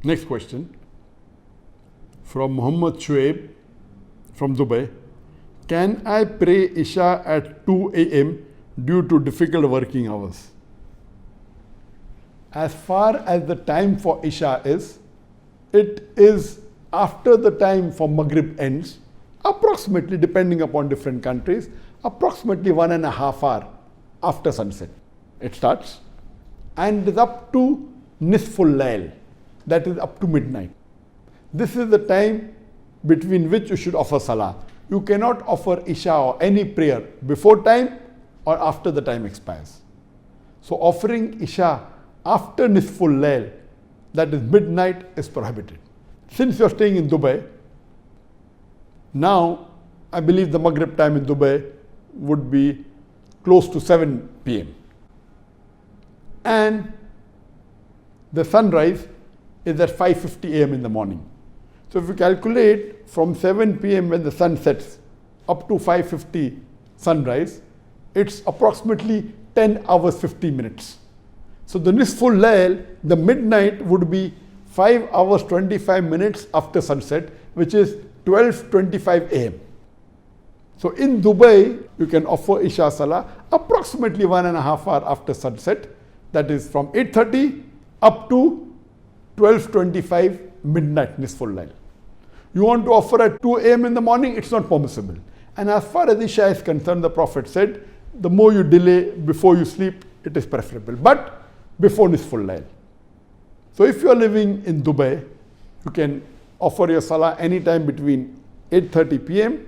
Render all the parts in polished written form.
Next question from Muhammad Shuaib from Dubai. Can I pray Isha at 2 a.m. due to difficult working hours? As far as the time for Isha is, it is after the time for Maghrib ends, approximately, depending upon different countries, approximately 1.5 hours after sunset. It starts and is up to Nisful Layl, that is up to midnight. This is the time between which you should offer Salah. You cannot offer Isha or any prayer before time or after the time expires. So offering Isha after Nisful Layl, that is midnight, is prohibited. Since you are staying in Dubai, now I believe the Maghrib time in Dubai would be close to 7 p.m. And the sunrise is at 5:50 a.m. in the morning. So if you calculate from 7 p.m. when the sun sets up to 5:50 sunrise, it's approximately 10 hours 50 minutes. So the Nisful Layl, the midnight, would be 5 hours 25 minutes after sunset, which is 12:25 a.m. So in Dubai, you can offer Isha Salah approximately 1.5 hours after sunset, that is from 8:30 up to 12:25 midnight Nisful Layl. You want to offer at 2 a.m. in the morning, it's not permissible. And as far as Isha is concerned, the Prophet said, the more you delay before you sleep, it is preferable. But before Nisful Layl. So if you are living in Dubai, you can offer your Salah anytime between 8:30 p.m.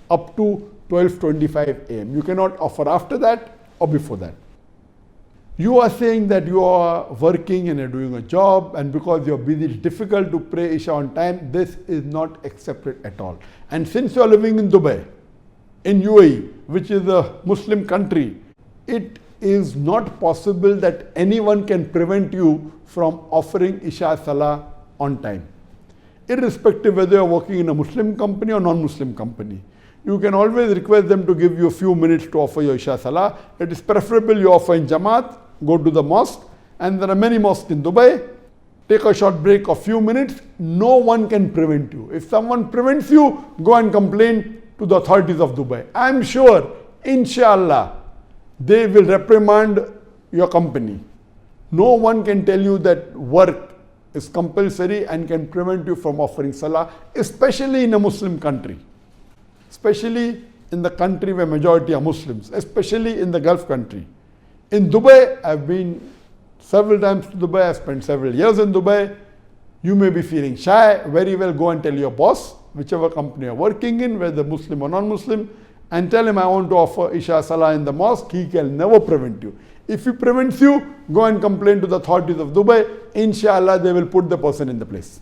up to 12:25 a.m. You cannot offer after that or before that. You are saying that you are working and you're doing a job, and because you're busy, it's difficult to pray Isha on time. This is not accepted at all. And since you're living in Dubai, in UAE, which is a Muslim country, it is not possible that anyone can prevent you from offering Isha Salah on time. Irrespective whether you're working in a Muslim company or non-Muslim company. You can always request them to give you a few minutes to offer your Isha Salah. It is preferable you offer in Jamaat, go to the mosque, and there are many mosques in Dubai. Take a short break of few minutes. No one can prevent you. If someone prevents you, go and complain to the authorities of Dubai. I'm sure, inshallah, they will reprimand your company. No one can tell you that work is compulsory and can prevent you from offering Salah, especially in a Muslim country. Especially in the country where majority are Muslims, especially in the Gulf country. In Dubai, I've been several times to Dubai, I've spent several years in Dubai. You may be feeling shy, very well go and tell your boss, whichever company you're working in, whether Muslim or non-Muslim, and tell him I want to offer Isha Salah in the mosque. He can never prevent you. If he prevents you, go and complain to the authorities of Dubai. Inshallah, they will put the person in the place.